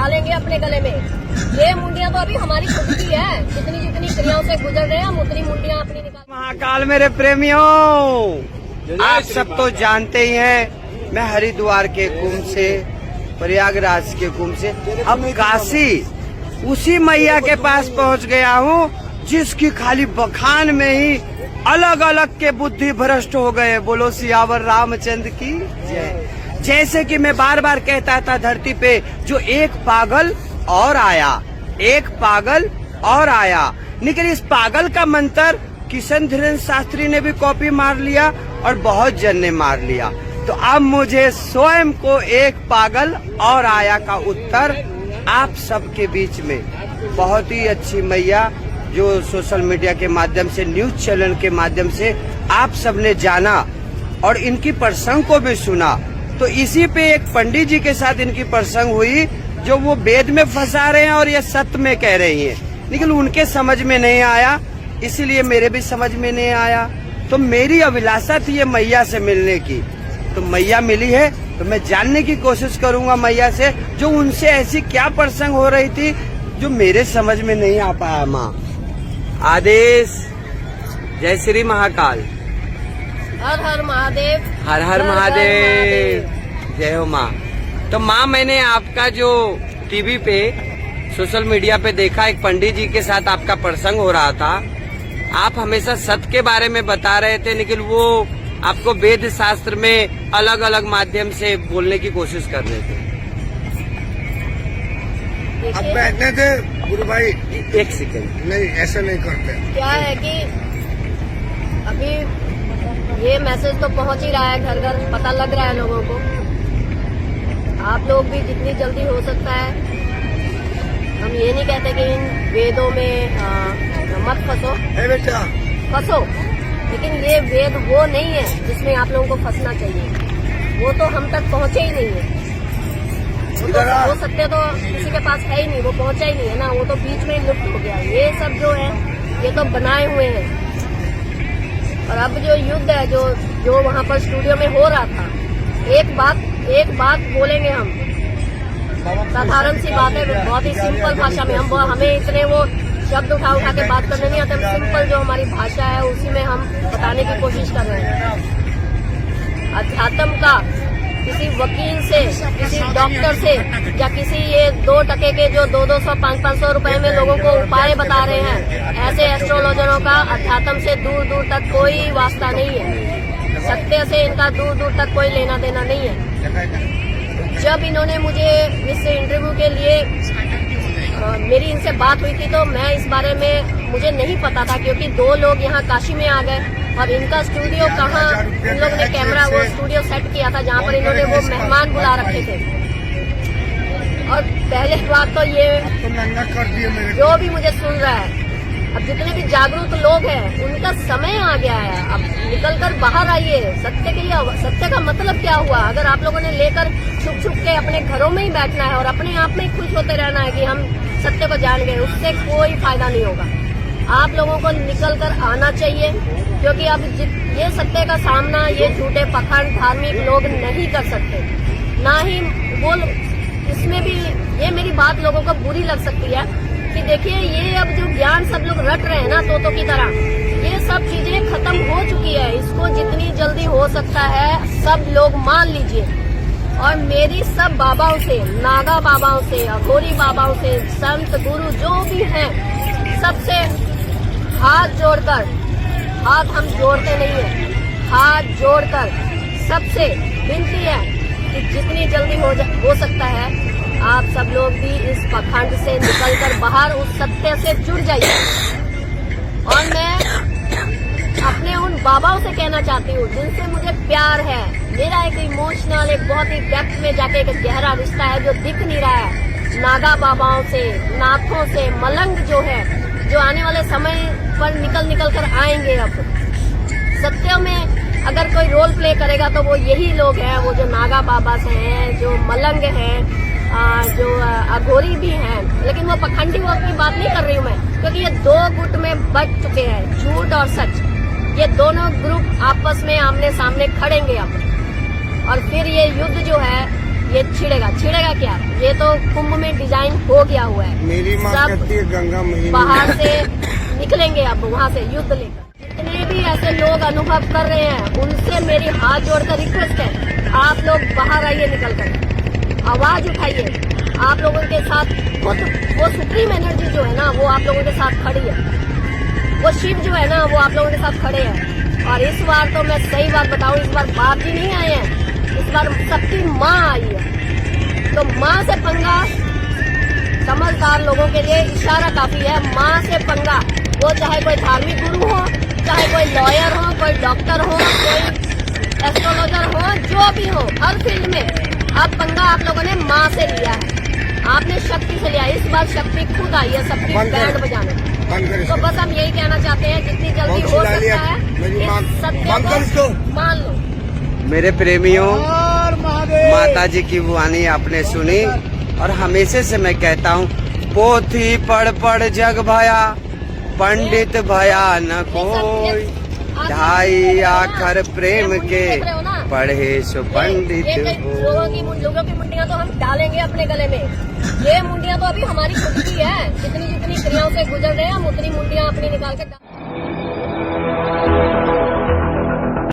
डालेंगे अपने गले में। ये मुंडियां तो अभी हमारी खुद की है, जितनी जितनी क्रियाओं से गुजर रहे हैं हम उतनी मुंडियां अपनी निकाल। महाकाल मेरे प्रेमियों, आप सब तो जानते ही हैं, मैं हरिद्वार के कुंभ से, प्रयागराज के कुंभ से अब काशी उसी मैया के पास पहुंच गया हूँ, जिसकी खाली बखान में ही अलग अलग के बुद्धि भ्रष्ट हो गए। बोलो सियावर रामचंद्र की जय। जैसे कि मैं बार बार कहता था धरती पे, जो एक पागल और आया, एक पागल और आया, लेकिन इस पागल का मंत्र किशन धीरेन्द्र शास्त्री ने भी कॉपी मार लिया और बहुत जन ने मार लिया। तो अब मुझे स्वयं को एक पागल और आया का उत्तर आप सबके बीच में, बहुत ही अच्छी मैया जो सोशल मीडिया के माध्यम से, न्यूज चैनल के माध्यम से आप सबने जाना और इनकी प्रसंग को भी सुना, तो इसी पे एक पंडित जी के साथ इनकी प्रसंग हुई, जो वो वेद में फंसा रहे हैं और ये सत्य में कह रही हैं, लेकिन उनके समझ में नहीं आया, इसीलिए मेरे भी समझ में नहीं आया। तो मेरी अभिलाषा थी ये मैया से मिलने की, तो मैया मिली है, तो मैं जानने की कोशिश करूंगा मैया से, जो उनसे ऐसी क्या प्रसंग हो रही थी जो मेरे समझ में नहीं आ पाया। माँ आदेश। जय श्री महाकाल। हर हर महादेव। हर हर महादेव। जय हो माँ। तो माँ, मैंने आपका जो टीवी पे, सोशल मीडिया पे देखा, एक पंडित जी के साथ आपका प्रसंग हो रहा था। आप हमेशा सत्य के बारे में बता रहे थे, लेकिन वो आपको वेद शास्त्र में अलग अलग माध्यम से बोलने की कोशिश कर रहे थे। अब बैठने थे गुरु भाई, एक सेकंड। नहीं, ऐसा नहीं करते। क्या है कि अभी ये मैसेज तो पहुंच ही रहा है, घर घर पता लग रहा है लोगों को। आप लोग भी जितनी जल्दी हो सकता है, हम ये नहीं कहते कि इन वेदों में मत फंसो, बेटा फंसो, लेकिन ये वेद वो नहीं है जिसमें आप लोगों को फंसना चाहिए। वो तो हम तक पहुंचे ही नहीं है। वो सत्य तो किसी के पास है ही नहीं, वो पहुंचा ही नहीं है ना, वो तो बीच में ही लुप्त हो गया। ये सब जो है ये तो बनाए हुए हैं। और अब जो युद्ध है, जो वहाँ पर स्टूडियो में हो रहा था, एक बात बोलेंगे हम, साधारण सी बात है, बहुत ही सिंपल भाषा में। हमें इतने वो शब्द उठा के बात करने नहीं आते। हम सिंपल जो हमारी भाषा है उसी में हम बताने की कोशिश कर रहे हैं। अध्यात्म का किसी वकील से, किसी डॉक्टर से, या किसी ये 2 टके के जो 200, 500 रुपए में लोगों को उपाय बता रहे हैं, ऐसे एस्ट्रोलॉजरों का अध्यात्म से दूर दूर तक कोई वास्ता नहीं है। सत्य से इनका दूर दूर तक कोई लेना देना नहीं है। जब इन्होंने मुझे इस इंटरव्यू के लिए मेरी इनसे बात हुई थी, तो मैं इस बारे में मुझे नहीं पता था, क्योंकि 2 लोग यहाँ काशी में आ गए और इनका स्टूडियो कहाँ, इन लोगों ने कैमरा वो स्टूडियो सेट किया था जहाँ पर इन्होंने वो मेहमान बुला रखे थे। और पहले बात तो ये, जो भी मुझे सुन रहा है, अब जितने भी जागरूक लोग हैं उनका समय आ गया है, अब निकल कर बाहर आइए। सत्य के लिए, सत्य का मतलब क्या हुआ? अगर आप लोगों ने लेकर छुप छुप के अपने घरों में ही बैठना है और अपने आप में ही खुश होते रहना है कि हम सत्य को जान गए, उससे कोई फायदा नहीं होगा। आप लोगों को निकल कर आना चाहिए, क्योंकि अब ये सत्य का सामना ये झूठे पखंड धार्मिक लोग नहीं कर सकते। ना ही वो, इसमें भी ये मेरी बात लोगों को बुरी लग सकती है कि देखिए, ये अब जो ज्ञान सब लोग रट रहे हैं ना तोतों की तरह, ये सब चीजें खत्म हो चुकी है। इसको जितनी जल्दी हो सकता है सब लोग मान लीजिए। और मेरी सब बाबाओं से, नागा बाबाओं से, अघोरी बाबाओं से, संत गुरु जो भी हैं, सबसे हाथ जोड़कर, हाथ हम जोड़ते नहीं है, हाथ जोड़कर सबसे विनती है कि जितनी जल्दी हो सकता है आप सब लोग भी इस पखंड से निकलकर बाहर उस सत्य से जुड़ जाइए। और मैं अपने उन बाबाओं से कहना चाहती हूँ जिनसे मुझे प्यार है, मेरा एक इमोशनल, एक बहुत ही डेप्थ में जाके एक गहरा रिश्ता है जो दिख नहीं रहा है, नागा बाबाओं से, नाथों से, मलंग जो है, जो आने वाले समय पर निकल कर आएंगे। अब सत्य में अगर कोई रोल प्ले करेगा तो वो यही लोग हैं, वो जो नागा बाबा से हैं, जो मलंग हैं, जो अघोरी भी हैं। लेकिन वो पखंडी वो की बात नहीं कर रही हूँ मैं, क्योंकि ये 2 गुट में बट चुके हैं, झूठ और सच। ये दोनों ग्रुप आपस में आमने सामने खड़ेंगे अब, और फिर ये युद्ध जो है ये छिड़ेगा क्या? ये तो कुंभ में डिजाइन हो गया हुआ है। मेरी माँ सब कहती है गंगा महीने बाहर से निकलेंगे अब वहाँ से युद्ध लेकर। जितने भी ऐसे लोग अनुभव कर रहे हैं उनसे मेरी हाथ जोड़कर रिक्वेस्ट है, आप लोग बाहर आइए, निकल कर आवाज उठाइए। आप लोगों के साथ वो सुप्रीम एनर्जी जो है ना वो आप लोगों के साथ खड़ी है, वो शिव जो है ना वो आप लोगों के साथ खड़े हैं। और इस बार तो मैं सही बात बताऊं, इस बार बाप जी नहीं आए हैं, इस बार सबकी माँ आई है। तो माँ से पंगा समझदार लोगों के लिए इशारा काफी है। माँ से पंगा, वो चाहे कोई धार्मिक गुरु हो, चाहे कोई लॉयर हो, कोई डॉक्टर हो, कोई एस्ट्रोलॉजर हो, जो भी हो, हर फील्ड में अब पंगा आप लोगों ने माँ से लिया है। आपने शक्ति से लिया, इस बार शक्ति खुद आई है सबकी बैंड बजाने। तो बस हम यही कहना चाहते हैं, जितनी जल्दी हो सकता है इस सत्य को मान लो। मेरे प्रेमियों, माता जी की वाणी आपने सुनी और हमेशा से मैं कहता हूँ, पोथी पढ़ पढ़ जग भया, पंडित भया न कोई, ढाई आखर प्रेम के पढ़े सो पंडित हो। लोगों की मुंडियां तो हम डालेंगे अपने गले में। ये मुंडियां तो अभी हमारी खुद की है, जितनी जितनी क्रियाओं से गुजर रहे हैं हम उतनी मुंडियां अपनी निकाल के